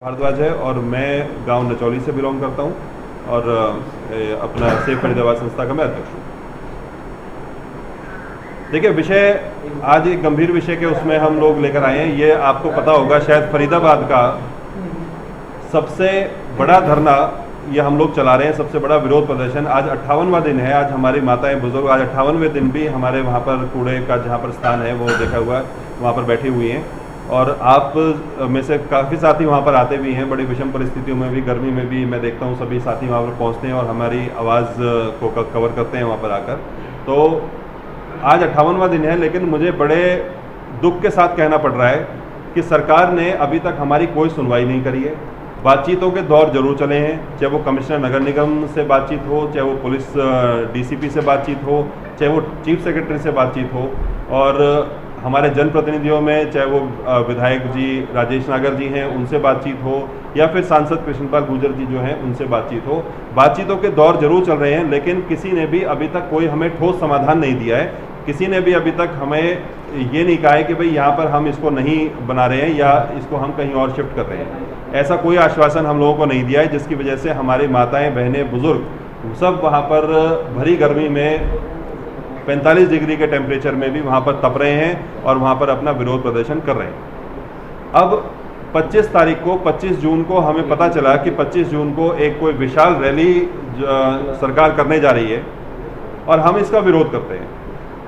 भारद्वाज है और मैं गांव नचौली से बिलोंग करता हूं और अपना सेफ फरीदाबाद संस्था का मैं अध्यक्ष हूं। देखिए, विषय आज एक गंभीर विषय के उसमें हम लोग लेकर आए हैं। ये आपको पता होगा, शायद फरीदाबाद का सबसे बड़ा धरना ये हम लोग चला रहे हैं, सबसे बड़ा विरोध प्रदर्शन। आज 58वां दिन है। आज हमारी माताएं बुजुर्ग आज 58वें दिन भी हमारे वहाँ पर कूड़े का जहाँ पर स्थान है वो देखा हुआ, वहाँ पर बैठी हुई हैं और आप में से काफ़ी साथी वहाँ पर आते भी हैं। बड़ी विषम परिस्थितियों में भी, गर्मी में भी मैं देखता हूँ सभी साथी वहाँ पर पहुँचते हैं और हमारी आवाज़ को कवर करते हैं वहाँ पर आकर। तो आज 58वां दिन है, लेकिन मुझे बड़े दुख के साथ कहना पड़ रहा है कि सरकार ने अभी तक हमारी कोई सुनवाई नहीं करी है। बातचीतों के दौर जरूर चले हैं, चाहे वो कमिश्नर नगर निगम से बातचीत हो, चाहे वो पुलिस डीसीपी से बातचीत हो, चाहे वो चीफ सेक्रेटरी से बातचीत हो, और हमारे जनप्रतिनिधियों में चाहे वो विधायक जी राजेश नागर जी हैं उनसे बातचीत हो, या फिर सांसद कृष्णपाल गुर्जर जी जो हैं उनसे बातचीत हो। बातचीतों के दौर जरूर चल रहे हैं, लेकिन किसी ने भी अभी तक कोई हमें ठोस समाधान नहीं दिया है। किसी ने भी अभी तक हमें ये नहीं कहा है कि भाई यहाँ पर हम इसको नहीं बना रहे हैं या इसको हम कहीं और शिफ्ट कर रहे हैं। ऐसा कोई आश्वासन हम लोगों को नहीं दिया है, जिसकी वजह से हमारी माताएं बहनें बुजुर्ग सब वहाँ पर भरी गर्मी में 45 डिग्री के टेम्परेचर में भी वहाँ पर तप रहे हैं और वहाँ पर अपना विरोध प्रदर्शन कर रहे हैं। अब 25 तारीख को 25 जून को हमें पता चला कि 25 जून को एक कोई विशाल रैली सरकार करने जा रही है और हम इसका विरोध करते हैं।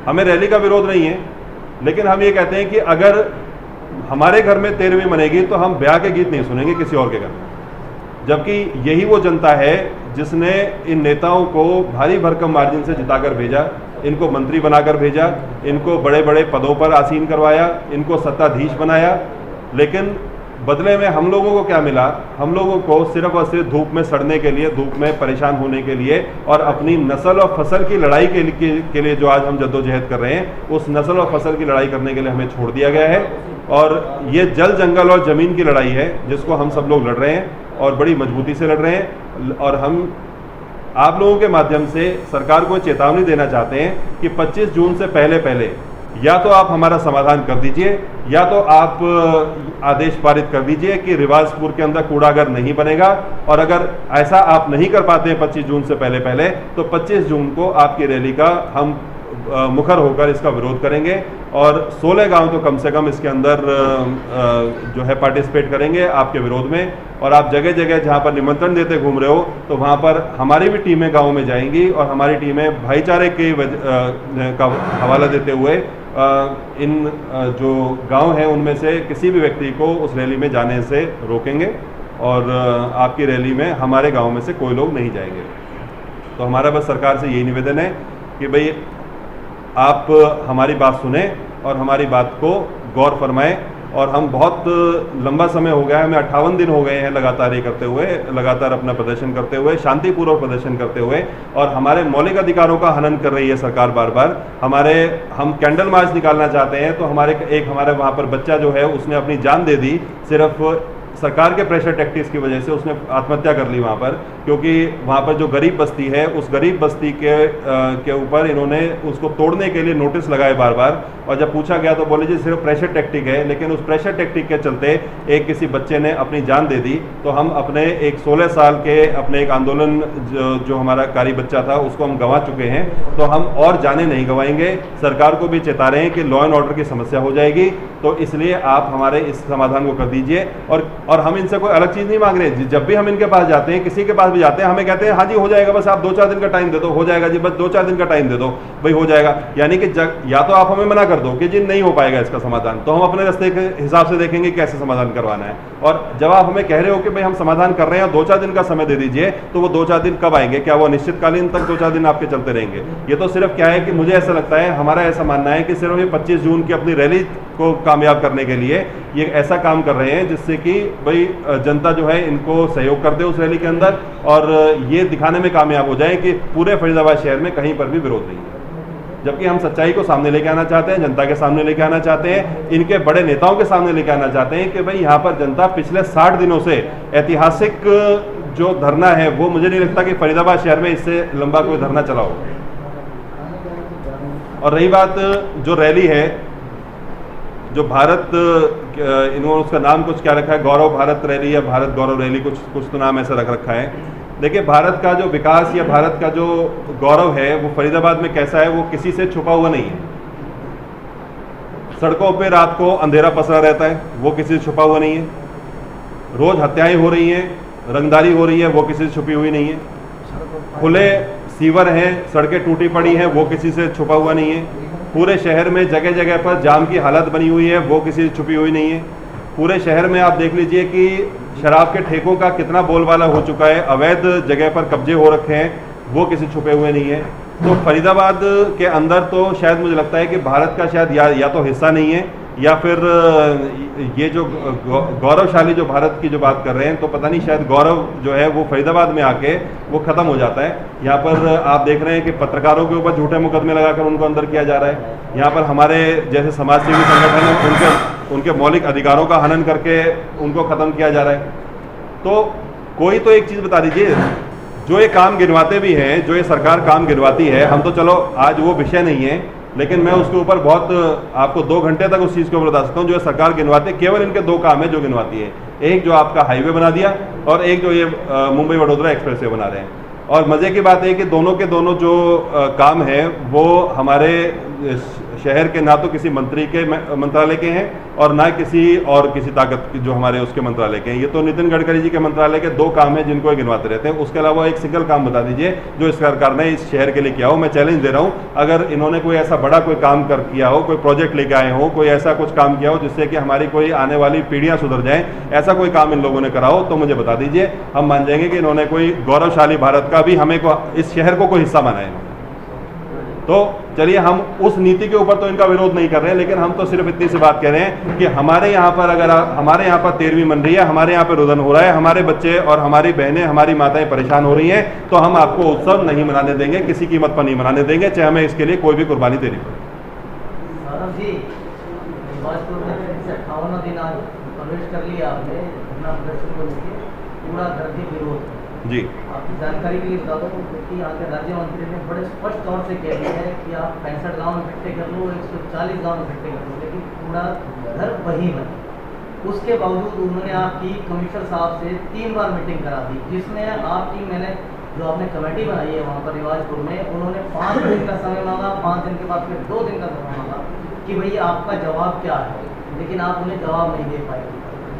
हमें रैली का विरोध नहीं है, लेकिन हम ये कहते हैं कि अगर हमारे घर में 13वीं मनेगी तो हम ब्याह के गीत नहीं सुनेंगे किसी और के घर में। जबकि यही वो जनता है जिसने इन नेताओं को भारी भरकम मार्जिन से जिताकर भेजा, इनको मंत्री बनाकर भेजा, इनको बड़े बड़े पदों पर आसीन करवाया, इनको सत्ताधीश बनाया। लेकिन बदले में हम लोगों को क्या मिला? हम लोगों को सिर्फ और सिर्फ धूप में सड़ने के लिए, धूप में परेशान होने के लिए और अपनी नस्ल और फसल की लड़ाई के लिए जो आज हम जद्दोजहद कर रहे हैं, उस नस्ल और फसल की लड़ाई करने के लिए हमें छोड़ दिया गया है। और ये जल जंगल और ज़मीन की लड़ाई है जिसको हम सब लोग लड़ रहे हैं और बड़ी मजबूती से लड़ रहे हैं। और हम आप लोगों के माध्यम से सरकार को चेतावनी देना चाहते हैं कि 25 जून से पहले या तो आप हमारा समाधान कर दीजिए, या तो आप आदेश पारित कर दीजिए कि रिवाजपुर के अंदर कूड़ागर नहीं बनेगा। और अगर ऐसा आप नहीं कर पाते हैं 25 जून से पहले तो 25 जून को आपकी रैली का हम मुखर होकर इसका विरोध करेंगे और 16 गांव तो कम से कम इसके अंदर जो है पार्टिसिपेट करेंगे आपके विरोध में। और आप जगह जगह जहां पर निमंत्रण देते घूम रहे हो, तो वहां पर हमारी भी टीमें गांव में जाएंगी और हमारी टीमें भाईचारे के का हवाला देते हुए इन जो गांव हैं उनमें से किसी भी व्यक्ति को उस रैली में जाने से रोकेंगे और आपकी रैली में हमारे गाँव में से कोई लोग नहीं जाएंगे। तो हमारा बस सरकार से यही निवेदन है कि भाई आप हमारी बात सुने और हमारी बात को गौर फरमाएं। और हम बहुत लंबा समय हो गया है, हमें 58 दिन हो गए हैं लगातार ये करते हुए, लगातार अपना प्रदर्शन करते हुए, शांतिपूर्वक प्रदर्शन करते हुए, और हमारे मौलिक अधिकारों का हनन कर रही है सरकार बार बार। हम कैंडल मार्च निकालना चाहते हैं तो हमारे वहाँ पर बच्चा जो है उसने अपनी जान दे दी, सिर्फ सरकार के प्रेशर टैक्टिक्स की वजह से उसने आत्महत्या कर ली वहाँ पर, क्योंकि वहाँ पर जो गरीब बस्ती है उस गरीब बस्ती के ऊपर इन्होंने उसको तोड़ने के लिए नोटिस लगाए बार बार। और जब पूछा गया तो बोले जी सिर्फ प्रेशर टैक्टिक है, लेकिन उस प्रेशर टैक्टिक के चलते किसी बच्चे ने अपनी जान दे दी। तो हम अपने एक 16 साल के अपने एक आंदोलन जो हमारा कारी बच्चा था उसको हम गंवा चुके हैं, तो हम और जाने नहीं गंवाएंगे। सरकार को भी चेता रहे हैं कि लॉ एंड ऑर्डर की समस्या हो जाएगी, तो इसलिए आप हमारे इस समाधान को कर दीजिए। और हम इनसे कोई अलग चीज़ नहीं मांग रहे। जब भी हम इनके पास जाते हैं, किसी के पास भी जाते हैं, हमें कहते हैं हाँ जी हो जाएगा, बस आप 2-4 दिन का टाइम दे दो, हो जाएगा जी, बस 2-4 दिन का टाइम दे दो, भाई हो जाएगा। यानी कि या तो आप हमें मना कर दो कि जी नहीं हो पाएगा इसका समाधान, तो हम अपने रास्ते के हिसाब से देखेंगे कैसे समाधान करवाना है। और जब आप हमें कह रहे हो कि भाई हम समाधान कर रहे हैं, 2-4 दिन का समय दे दीजिए, तो वो 2-4 दिन कब आएंगे? क्या वो अनिश्चितकालीन तक 2-4 दिन आपके चलते रहेंगे? ये तो सिर्फ क्या है कि मुझे ऐसा लगता है, हमारा ऐसा मानना है कि सिर्फ ये 25 जून की अपनी रैली को कामयाब करने के लिए ये ऐसा काम कर रहे हैं जिससे कि भाई जनता जो है इनको सहयोग कर दे उस रैली के अंदर, और ये दिखाने में कामयाब हो जाए कि पूरे फरीदाबाद शहर में कहीं पर भी विरोध नहीं है। जबकि हम सच्चाई को सामने लेके आना चाहते हैं, जनता के सामने लेके आना चाहते हैं, इनके बड़े नेताओं के सामने लेके आना चाहते हैं कि भाई यहाँ पर जनता पिछले 60 दिनों से ऐतिहासिक जो धरना है, वो मुझे नहीं लगता कि फरीदाबाद शहर में इससे लंबा कोई धरना चला हो। और रही बात जो रैली है, जो भारत इन्होंने उसका नाम कुछ क्या रखा है, गौरव भारत रैली या भारत गौरव रैली, कुछ तो नाम ऐसा रख रखा है। देखिए, भारत का जो विकास या भारत का जो गौरव है वो फरीदाबाद में कैसा है, वो किसी से छुपा हुआ नहीं है। सड़कों पे रात को अंधेरा पसरा रहता है, वो किसी से छुपा हुआ नहीं है। रोज हत्याएं हो रही हैं, रंगदारी हो रही है, वो किसी से छुपी हुई नहीं है। खुले सीवर हैं, सड़कें टूटी पड़ी हैं, वो किसी से छुपा हुआ नहीं है। पूरे शहर में जगह जगह पर जाम की हालत बनी हुई है, वो किसी से छुपी हुई नहीं है। पूरे शहर में आप देख लीजिए कि शराब के ठेकों का कितना बोलबाला हो चुका है, अवैध जगह पर कब्जे हो रखे हैं, वो किसी छुपे हुए नहीं है। तो फरीदाबाद के अंदर तो शायद मुझे लगता है कि भारत का शायद या तो हिस्सा नहीं है, या फिर ये जो गौरवशाली जो भारत की जो बात कर रहे हैं, तो पता नहीं शायद गौरव जो है वो फरीदाबाद में आके वो ख़त्म हो जाता है। यहाँ पर आप देख रहे हैं कि पत्रकारों के ऊपर झूठे मुकदमे लगाकर उनको अंदर किया जा रहा है। यहाँ पर हमारे जैसे समाजसेवी संगठन हैं, उनके मौलिक अधिकारों का हनन करके उनको ख़त्म किया जा रहा है। तो कोई तो एक चीज़ बता दीजिए, जो ये काम गिनवाते भी हैं, जो ये सरकार काम गिनवाती है, हम तो चलो आज वो विषय नहीं है, लेकिन मैं उसके ऊपर बहुत आपको 2 घंटे तक उस चीज़ के ऊपर बता सकता हूँ। जो ये सरकार गिनवाती है, केवल इनके 2 काम है जो गिनवाती है। एक जो आपका हाईवे बना दिया, और एक जो ये मुंबई वडोदरा एक्सप्रेस वे बना रहे हैं। और मज़े की बात है कि दोनों के दोनों जो काम हैं वो हमारे शहर के ना तो किसी मंत्री के मंत्रालय के हैं, और ना किसी ताकत की जो हमारे उसके मंत्रालय के हैं। ये तो नितिन गडकरी जी के मंत्रालय के 2 काम हैं जिनको गिनवाते रहते हैं। उसके अलावा एक सिंगल काम बता दीजिए जो इस सरकार ने इस शहर के लिए किया हो। मैं चैलेंज दे रहा हूँ, अगर इन्होंने कोई ऐसा बड़ा कोई काम किया हो, कोई प्रोजेक्ट लेके आए हो, कोई ऐसा कुछ काम किया हो जिससे कि हमारी कोई आने वाली पीढ़ियाँ सुधर जाएँ, ऐसा कोई काम इन लोगों ने करा हो तो मुझे बता दीजिए। हम मान जाएंगे कि इन्होंने कोई गौरवशाली भारत का भी हमें इस शहर को कोई हिस्सा माना है। तो चलिए, हम उस नीति के ऊपर तो इनका विरोध नहीं कर रहे हैं, लेकिन हम तो सिर्फ इतनी सी बात कह रहे हैं कि हमारे यहाँ पर अगर हमारे यहाँ पर 13वीं मन रही है, हमारे यहाँ पर रुदन हो रहा है, हमारे बच्चे और हमारी बहनें, हमारी माताएं परेशान हो रही हैं, तो हम आपको उत्सव नहीं मनाने देंगे, किसी कीमत पर नहीं मनाने देंगे, चाहे हमें इसके लिए कोई भी कुर्बानी देनी पड़े। 58 दिन आज प्रवेश कर लिया आपने अपना प्रदर्शन को लेकर, पूरा धरती विरोध जी। आपकी जानकारी के लिए बता दो कि यहाँ के राज्य मंत्री ने बड़े स्पष्ट तौर से कह दिया है कि आप 65 गाँव इकट्ठे कर लो, 140 गाँव इकट्ठे कर लो, लेकिन पूरा घर वही बने। उसके बावजूद उन्होंने आपकी कमिश्नर साहब से 3 बार मीटिंग करा दी, जिसमें आपकी मैंने जो आपने कमेटी बनाई है वहाँ पर रिवाजपुर में, उन्होंने 5 दिन का समय मांगा, 5 दिन के बाद फिर 2 दिन का समय मांगा कि भैया आपका जवाब क्या है, लेकिन आप उन्हें जवाब नहीं दे पाए,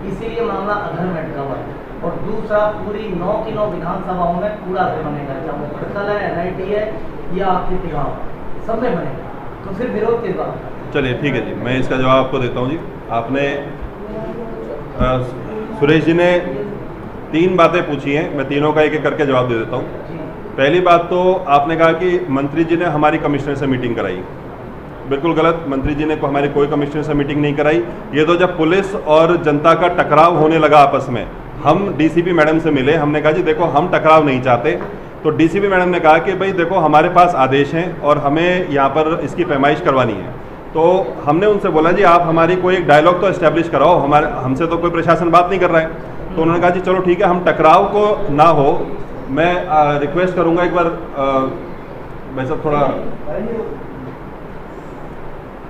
इसीलिए मामला अधर में अटका हुआ है। और दूसरा, पूरी 9 की 9 विधानसभाओं में कूड़ा घर बनेगा, चाहे वो पड़तल है, NIT है या आपके तिगाव, सब में बनेगा, तो फिर विरोध किस बात का? चलिए ठीक है जी, मैं इसका जवाब आपको देता हूँ जी। आपने सुरेश जी ने 3 बातें पूछी हैं, मैं तीनों का एक एक करके जवाब दे देता हूँ। पहली बात तो आपने कहा कि मंत्री जी ने हमारी कमिश्नर से मीटिंग कराई। बिल्कुल गलत, मंत्री जी ने हमारी कोई कमिश्नर से मीटिंग नहीं कराई। ये तो जब पुलिस और जनता का टकराव होने लगा आपस में, हम DCP मैडम से मिले, हमने कहा जी देखो हम टकराव नहीं चाहते। तो DCP मैडम ने कहा कि भाई देखो हमारे पास आदेश हैं और हमें यहाँ पर इसकी पैमाइश करवानी है। तो हमने उनसे बोला जी आप हमारी कोई एक डायलॉग तो इस्टेब्लिश कराओ, हमसे तो कोई प्रशासन बात नहीं कर रहा है। तो उन्होंने कहा जी चलो ठीक है, हम टकराव को ना हो, मैं रिक्वेस्ट करूँगा एक बार वैसा थोड़ा,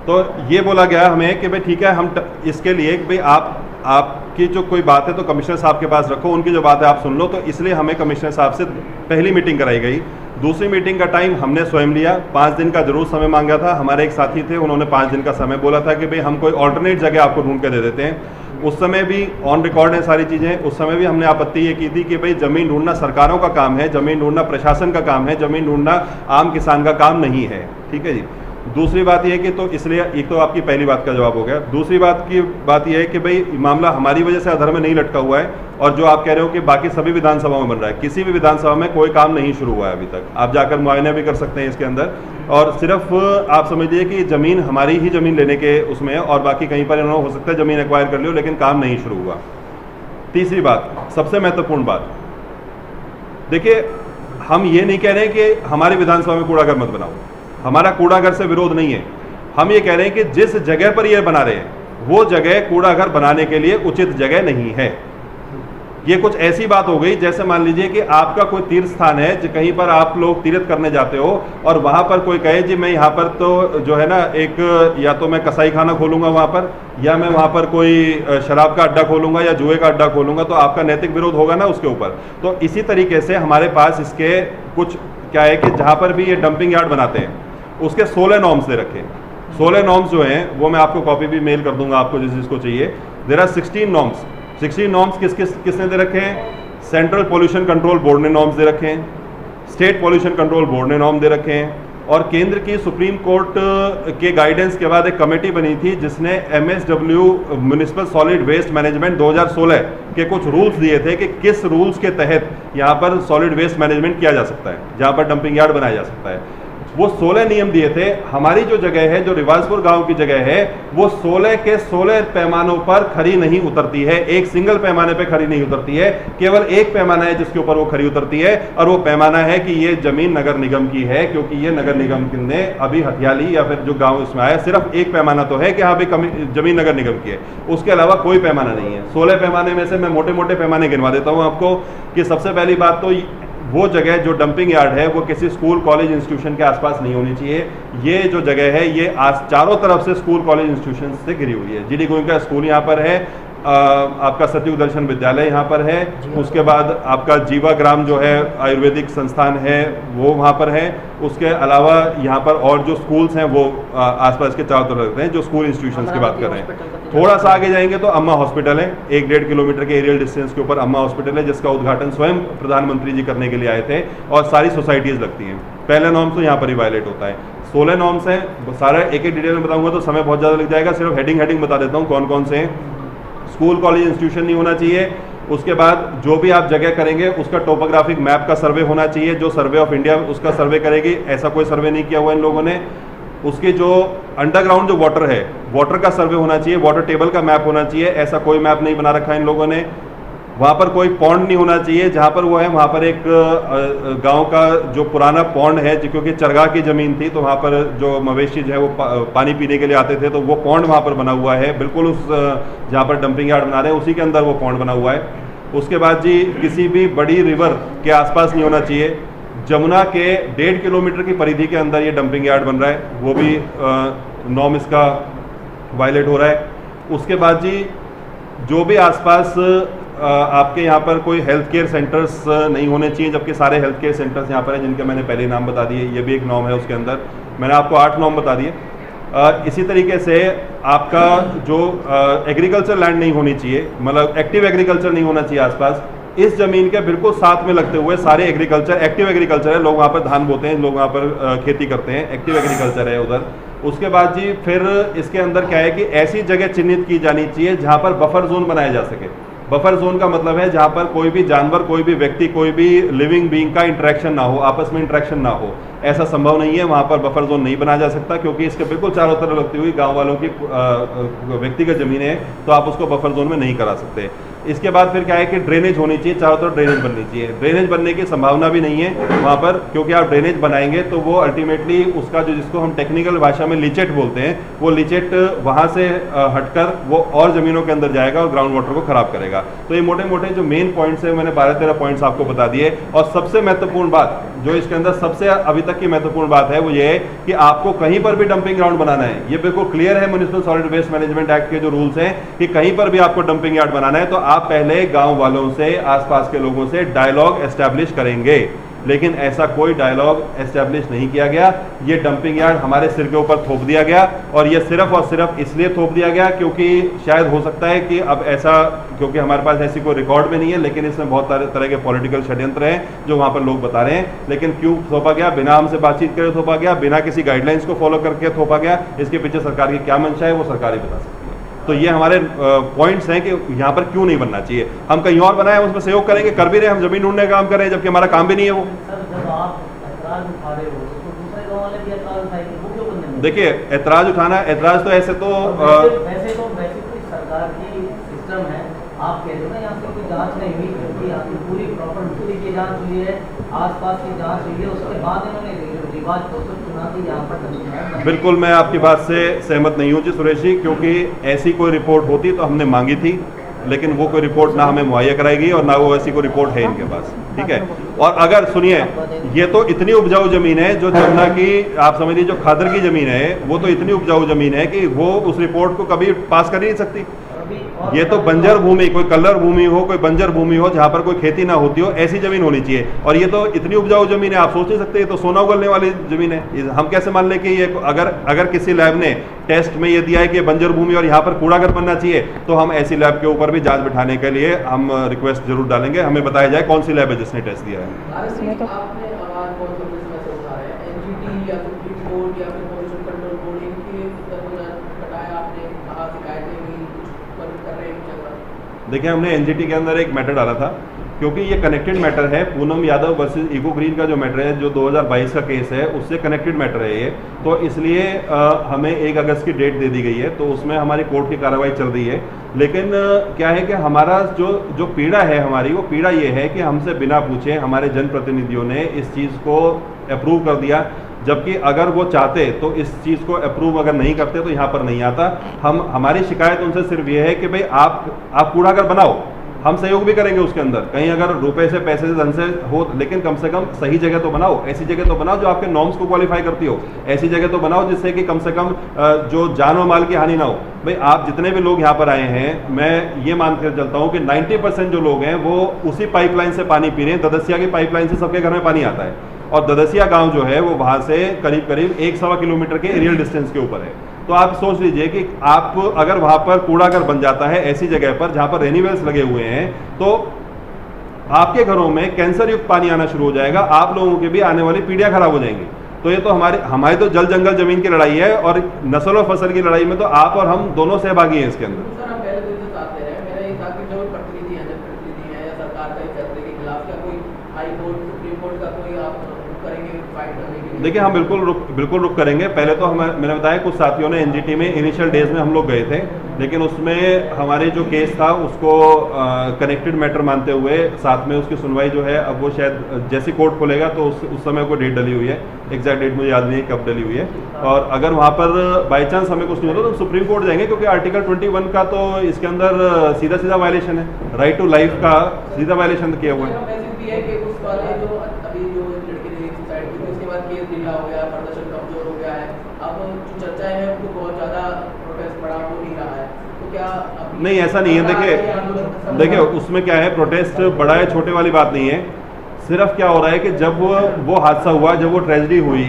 तो ये बोला गया हमें कि भाई ठीक है, हम इसके लिए भाई आपकी जो कोई बात है तो कमिश्नर साहब के पास रखो, उनकी जो बात है आप सुन लो। तो इसलिए हमें कमिश्नर साहब से पहली मीटिंग कराई गई। दूसरी मीटिंग का टाइम हमने स्वयं लिया, 5 दिन का जरूर समय मांगा था। हमारे एक साथी थे, उन्होंने 5 दिन का समय बोला था कि भाई हम कोई ऑल्टरनेट जगह आपको ढूंढ के दे देते हैं। उस समय भी ऑन रिकॉर्ड है सारी चीज़ें, उस समय भी हमने आपत्ति ये की थी कि भाई ज़मीन ढूंढना सरकारों का काम है, ज़मीन ढूंढना प्रशासन का काम है, ज़मीन ढूंढना आम किसान का काम नहीं है। ठीक है जी। दूसरी बात यह है कि तो इसलिए एक तो आपकी पहली बात का जवाब हो गया। दूसरी बात यह है कि भाई मामला हमारी वजह से अधर में नहीं लटका हुआ है, और जो आप कह रहे हो कि बाकी सभी विधानसभाओं में बन रहा है, किसी भी विधानसभा में कोई काम नहीं शुरू हुआ है अभी तक। आप जाकर मुआयना भी कर सकते हैं इसके अंदर, और सिर्फ आप समझिए कि ज़मीन हमारी ही ज़मीन लेने के उसमें है, और बाकी कहीं पर इन्होंने हो सकता है ज़मीन एक्वायर कर लियो, लेकिन काम नहीं शुरू हुआ। तीसरी बात, सबसे महत्वपूर्ण बात, देखिए हम ये नहीं कह रहे हैं कि हमारी विधानसभा में कूड़ाघर मत बनाओ, हमारा कूड़ाघर से विरोध नहीं है। हम ये कह रहे हैं कि जिस जगह पर ये बना रहे हैं वो जगह कूड़ाघर बनाने के लिए उचित जगह नहीं है। ये कुछ ऐसी बात हो गई जैसे मान लीजिए कि आपका कोई तीर्थ स्थान है, जो कहीं पर आप लोग तीर्थ करने जाते हो और वहां पर कोई कहे जी मैं यहाँ पर तो जो है ना एक या तो मैं कसाई खाना खोलूंगा वहां पर, या मैं वहां पर कोई शराब का अड्डा खोलूंगा या जुए का अड्डा खोलूंगा, तो आपका नैतिक विरोध होगा ना उसके ऊपर। तो इसी तरीके से हमारे पास इसके कुछ क्या है कि जहां पर भी ये डंपिंग यार्ड बनाते हैं उसके 16 नॉर्म्स दे रखे हैं। 16 नॉर्म्स जो हैं वो मैं आपको कॉपी भी मेल कर दूंगा आपको जिसको चाहिए। There are 16 norms. 16 नॉर्म्स किसने दे रखे हैं? सेंट्रल पोल्यूशन कंट्रोल बोर्ड ने नॉर्म्स दे रखे हैं, स्टेट पोल्यूशन कंट्रोल बोर्ड ने नॉर्म दे रखे हैं, और केंद्र की सुप्रीम कोर्ट के गाइडेंस के बाद एक कमेटी बनी थी जिसने MSW municipal solid waste management 2016 के कुछ रूल्स दिए थे कि किस रूल्स के तहत यहाँ पर सॉलिड वेस्ट मैनेजमेंट किया जा सकता है, जहाँ पर डंपिंग यार्ड बनाया जा सकता है। वो 16 नियम दिए थे। हमारी जो जगह है, जो रिवाजपुर गांव की जगह है, वो 16 के 16 पैमानों पर खरी नहीं उतरती है, एक सिंगल पैमाने पे खरी नहीं उतरती है। केवल एक पैमाना है जिसके ऊपर वो खरी उतरती है, और वो पैमाना है कि ये जमीन नगर निगम की है, क्योंकि ये नगर निगम ने अभी हथियाली या फिर जो गांव इसमें आया, सिर्फ एक पैमाना तो है कि हाँ भाई जमीन नगर निगम की है, उसके अलावा कोई पैमाना नहीं है। 16 पैमाने में से मैं मोटे मोटे पैमाने गिनवा देता हूँ आपको कि सबसे पहली बात तो वो जगह जो डंपिंग यार्ड है वो किसी स्कूल कॉलेज इंस्टीट्यूशन के आसपास नहीं होनी चाहिए। ये जो जगह है ये चारों तरफ से स्कूल कॉलेज इंस्टीट्यूशन से घिरी हुई है। GD गोइंका स्कूल यहाँ पर है, आपका सतयुग दर्शन विद्यालय यहाँ पर है, उसके बाद आपका जीवा ग्राम जो है आयुर्वेदिक संस्थान है वो वहाँ पर है, उसके अलावा यहाँ पर और जो स्कूल्स हैं वो आसपास के चारों तरफ रहते हैं, जो स्कूल इंस्टीट्यूशंस की बात कर रहे हैं। थोड़ा सा आगे जाएंगे तो अम्मा हॉस्पिटल है, 1-1.5 किलोमीटर के एरियल डिस्टेंस के ऊपर अम्मा हॉस्पिटल है, जिसका उद्घाटन स्वयं प्रधानमंत्री जी करने के लिए आए थे, और सारी सोसाइटीज़ लगती हैं। पहला नॉर्म्स तो यहाँ पर ही वायलेट होता है। 16 नॉर्म्स हैं, सारा एक एक डिटेल में बताऊंगा तो समय बहुत ज़्यादा लग जाएगा, सिर्फ हेडिंग बता देता हूँ कौन कौन से हैं। स्कूल कॉलेज इंस्टीट्यूशन नहीं होना चाहिए। उसके बाद जो भी आप जगह करेंगे उसका टोपोग्राफिक मैप का सर्वे होना चाहिए, जो सर्वे ऑफ इंडिया उसका सर्वे करेगी, ऐसा कोई सर्वे नहीं किया हुआ इन लोगों ने। उसके जो अंडरग्राउंड जो वाटर है, वाटर का सर्वे होना चाहिए, वाटर टेबल का मैप होना चाहिए, ऐसा कोई मैप नहीं बना रखा है इन लोगों ने। वहाँ पर कोई पॉन्ड नहीं होना चाहिए, जहाँ पर वो है वहाँ पर एक गांव का जो पुराना पॉन्ड है, क्योंकि चरगाह की ज़मीन थी तो वहाँ पर जो मवेशी जो है वो पानी पीने के लिए आते थे, तो वो पॉन्ड वहाँ पर बना हुआ है, बिल्कुल उस जहाँ पर डंपिंग यार्ड बना रहे हैं उसी के अंदर वो पॉन्ड बना हुआ है। उसके बाद जी किसी भी बड़ी रिवर के आसपास नहीं होना चाहिए। जमुना के 1.5 किलोमीटर की परिधि के अंदर ये डंपिंग यार्ड बन रहा है, वो भी नॉर्म इसका वायलेट हो रहा है। उसके बाद जी जो भी आसपास आपके यहाँ पर कोई हेल्थ केयर सेंटर्स नहीं होने चाहिए, जबकि सारे हेल्थ केयर सेंटर्स यहाँ पर हैं जिनके मैंने पहले नाम बता दिए, ये भी एक नॉर्म है उसके अंदर। मैंने आपको 8 नॉर्म बता दिए। इसी तरीके से आपका जो एग्रीकल्चर लैंड नहीं होनी चाहिए, मतलब एक्टिव एग्रीकल्चर नहीं होना चाहिए आसपास। इस जमीन के बिल्कुल साथ में लगते हुए सारे एग्रीकल्चर, एक्टिव एग्रीकल्चर है, लोग वहाँ पर धान बोते हैं, लोग वहाँ पर खेती करते हैं, एक्टिव एग्रीकल्चर है उधर। उसके बाद जी फिर इसके अंदर क्या है कि ऐसी जगह चिन्हित की जानी चाहिए जहाँ पर बफर जोन बनाया जा सके। बफर जोन का मतलब है जहाँ पर कोई भी जानवर, कोई भी व्यक्ति, कोई भी लिविंग बीइंग का इंटरेक्शन ना हो, आपस में इंटरेक्शन ना हो, ऐसा संभव नहीं है। वहाँ पर बफर जोन नहीं बनाया जा सकता, क्योंकि इसके बिल्कुल चारों तरफ लगती हुई गांव वालों की व्यक्तिगत जमीन है, तो आप उसको बफर जोन में नहीं करा सकते। इसके बाद फिर क्या है कि ड्रेनेज होनी चाहिए, चारों तरफ ड्रेनेज बननी चाहिए। ड्रेनेज बनने की संभावना भी नहीं है वहाँ पर, क्योंकि आप ड्रेनेज बनाएंगे तो वो अल्टीमेटली उसका जो, जिसको हम टेक्निकल भाषा में लीचेट बोलते हैं, वो लीचेट वहाँ से हटकर वो और ज़मीनों के अंदर जाएगा और ग्राउंड वाटर को ख़राब करेगा। तो ये मोटे मोटे जो मेन पॉइंट्स हैं, मैंने 12-13 पॉइंट्स आपको बता दिए। और सबसे महत्वपूर्ण बात जो इसके अंदर सबसे अभी तक की महत्वपूर्ण बात है वो ये है कि आपको कहीं पर भी डंपिंग ग्राउंड बनाना है, ये बिल्कुल क्लियर है municipal solid waste management act के जो रूल्स हैं कि कहीं पर भी आपको डंपिंग यार्ड बनाना है तो आप पहले गांव वालों से, आसपास के लोगों से डायलॉग एस्टैब्लिश करेंगे। लेकिन ऐसा कोई डायलॉग एस्टैब्लिश नहीं किया गया। ये डंपिंग यार्ड हमारे सिर के ऊपर थोप दिया गया, और ये सिर्फ और सिर्फ इसलिए थोप दिया गया क्योंकि शायद हो सकता है कि अब ऐसा, क्योंकि हमारे पास ऐसी कोई रिकॉर्ड में नहीं है, लेकिन इसमें बहुत सारे तरह के पॉलिटिकल षड्यंत्र हैं जो वहाँ पर लोग बता रहे हैं। लेकिन क्यों थोपा गया, बिना हमसे बातचीत करे थोपा गया, बिना किसी गाइडलाइंस को फॉलो करके थोपा गया, इसके पीछे सरकार की क्या मंशा है वो सरकार ही बता सकती है। तो ये हमारे पॉइंट्स हैं कि यहाँ पर क्यों नहीं बनना चाहिए। हम कहीं और बनाए, उसमें सहयोग करेंगे, कर भी रहे, हम जमीन ढूंढने का काम कर रहे हैं, जबकि हमारा काम भी नहीं है वो। जब आप ऐतराज उठा रहे हो तो दूसरे गांव वाले भी ऐतराज उठाएंगे, वो क्यों बनने देंगे? देखिए ऐतराज उठाना, ऐतराज तो ऐसे तो वैसे कोई सरकार की सिस्टम है। आप कह रहे हो ना यहाँ से कोई जांच नहीं हुई, क्योंकि आपकी पूरी प्रॉपर्टी की जांच हुई है, आसपास की जांच हुई है, उसके बाद इन्होंने रिवाज तो चुना कि यहाँ पर। बिल्कुल मैं आपकी बात से सहमत नहीं हूँ जी सुरेश जी, क्योंकि ऐसी कोई रिपोर्ट होती तो हमने मांगी थी, लेकिन वो कोई रिपोर्ट ना हमें मुहैया कराएगी और ना वो ऐसी कोई रिपोर्ट है इनके पास, ठीक है। और अगर सुनिए, ये तो इतनी उपजाऊ जमीन है जो जमुना की, आप समझ लीजिए जो खादर की जमीन है वो तो इतनी उपजाऊ जमीन है कि वो उस रिपोर्ट को कभी पास कर ही नहीं सकती। ये तो बंजर भूमि, कोई कलर भूमि हो, कोई बंजर भूमि हो जहाँ पर कोई खेती ना होती हो, ऐसी जमीन होनी चाहिए। और ये तो इतनी उपजाऊ जमीन है, आप सोच नहीं सकते, ये तो सोना उगलने वाली जमीन है। हम कैसे मान लें कि ये अगर किसी लैब ने टेस्ट में ये दिया है कि बंजर भूमि और यहाँ पर कूड़ाघर बनना चाहिए, तो हम ऐसी लैब के ऊपर भी जांच बिठाने के लिए हम रिक्वेस्ट जरूर डालेंगे। हमें बताया जाए कौन सी लैब है जिसने टेस्ट दिया है। देखिए, हमने एनजीटी के अंदर एक मैटर डाला था, क्योंकि ये कनेक्टेड मैटर है। Poonam Yadav versus Eco Green का जो मैटर है, जो 2022 का केस है, उससे कनेक्टेड मैटर है ये। तो इसलिए हमें 1 अगस्त की डेट दे दी गई है, तो उसमें हमारी कोर्ट की कार्रवाई चल रही है। लेकिन क्या है कि हमारा जो पीड़ा है हमारी, वो पीड़ा ये है कि हमसे बिना पूछे हमारे जनप्रतिनिधियों ने इस चीज़ को अप्रूव कर दिया, जबकि अगर वो चाहते तो इस चीज़ को अप्रूव अगर नहीं करते तो यहाँ पर नहीं आता। हमारी शिकायत उनसे सिर्फ ये है कि भाई आप कूड़ाघर बनाओ, हम सहयोग भी करेंगे उसके अंदर, कहीं अगर रुपए से पैसे से धन से हो, लेकिन कम से कम सही जगह तो बनाओ, ऐसी जगह तो बनाओ जो आपके नॉर्म्स को क्वालिफाई करती हो, ऐसी जगह तो बनाओ जिससे कि कम से कम जो जान और माल की हानि ना हो। भाई आप जितने भी लोग यहाँ पर आए हैं, मैं ये मान कर चलता हूँ कि 90% जो लोग हैं वो उसी पाइपलाइन से पानी पी रहे हैं। ददसिया की पाइपलाइन से सबके घर में पानी आता है, और ददसिया गांव जो है वो वहाँ से करीब करीब 1-1.25 किलोमीटर के एरियल डिस्टेंस के ऊपर है। तो आप सोच लीजिए कि आप अगर वहाँ पर कूड़ाघर बन जाता है ऐसी जगह पर जहाँ पर रेन्यूवेल्स लगे हुए हैं, तो आपके घरों में कैंसर युक्त पानी आना शुरू हो जाएगा, आप लोगों की भी आने वाली पीढ़ियाँ खराब हो जाएंगी। तो ये तो हमारी तो जल जंगल जमीन की लड़ाई है, और नस्ल और फसल की लड़ाई में तो आप और हम दोनों सहभागी हैं इसके अंदर। देखिए, हम बिल्कुल रुक करेंगे। पहले तो मैंने बताया कुछ साथियों ने एनजीटी में इनिशियल डेज में हम लोग गए थे, लेकिन उसमें हमारे जो केस था उसको कनेक्टेड मैटर मानते हुए साथ में उसकी सुनवाई जो है, अब वो शायद जैसे कोर्ट खोलेगा तो उस समय कोई डेट डली हुई है, एग्जैक्ट डेट मुझे याद नहीं है कब डली हुई है। और अगर वहाँ पर बाई चांस हमें कुछ नहीं होता तो सुप्रीम कोर्ट जाएंगे, क्योंकि आर्टिकल 21 का तो इसके अंदर सीधा वायलेशन है, राइट टू लाइफ का सीधा वायलेशन किया हुआ है। प्रदर्शन कमजोर हो गया है, अब जो चर्चा है वो बहुत ज्यादा प्रोटेस्ट बड़ा हो नहीं रहा है, तो क्या नहीं, ऐसा नहीं है। देखिए उसमें क्या है, प्रोटेस्ट बड़ा है छोटे वाली बात नहीं है। सिर्फ क्या हो रहा है कि जब वो हादसा हुआ, जब वो ट्रेजेडी हुई,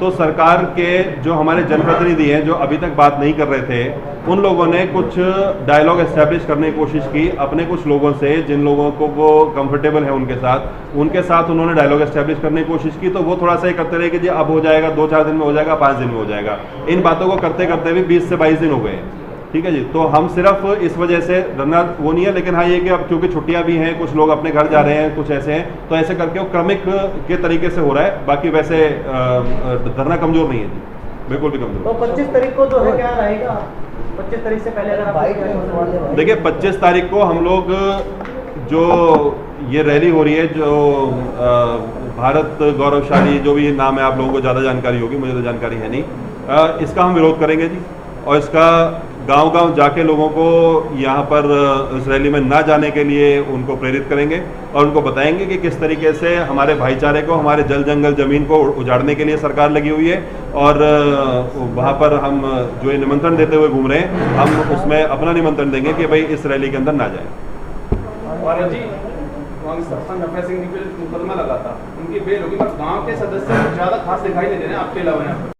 तो सरकार के जो हमारे जनप्रतिनिधि हैं जो अभी तक बात नहीं कर रहे थे, उन लोगों ने कुछ डायलॉग एस्टैब्लिश करने की कोशिश की अपने कुछ लोगों से, जिन लोगों को वो कंफर्टेबल है उनके साथ उन्होंने डायलॉग एस्टैब्लिश करने की कोशिश की। तो वो थोड़ा सा ये करते रहे कि जी अब हो जाएगा, 2-4 दिन में हो जाएगा, 5 दिन में हो जाएगा। इन बातों को करते करते भी 20 से 22 दिन हो गए, ठीक है जी। तो हम सिर्फ इस वजह से धरना वो नहीं है, लेकिन हाँ ये कि अब क्योंकि छुट्टियां भी हैं, कुछ लोग अपने घर जा रहे हैं, कुछ ऐसे हैं, तो ऐसे करके वो क्रमिक के तरीके से हो रहा है। बाकी वैसे धरना कमजोर नहीं है जी, बिल्कुल भी कमजोर। तो 25 तारीख को जो है क्या रहेगा, 25 तारीख से पहले अगर आप देखिए 25 तारीख को हम लोग जो ये रैली हो रही है, जो भारत गौरवशाली, जो भी नाम है, आप लोगों को ज़्यादा जानकारी होगी, मुझे तो जानकारी है नहीं, इसका हम विरोध करेंगे जी। और इसका गांव-गांव जाके लोगों को यहाँ पर इस रैली में ना जाने के लिए उनको प्रेरित करेंगे, और उनको बताएंगे कि किस तरीके से हमारे भाईचारे को, हमारे जल जंगल ज़मीन को उजाड़ने के लिए सरकार लगी हुई है। और वहाँ पर हम जो ये निमंत्रण देते हुए घूम रहे हैं, हम उसमें अपना निमंत्रण देंगे कि भाई इस रैली के अंदर ना जाए। और जी सरपंच अभय सिंह जी पे मुकदमा लगा था, उनकी बेल होगी, पर गाँव के सदस्य ज़्यादा खास दिखाई नहीं दे रहे हैं आपके अलावा यहाँ पर।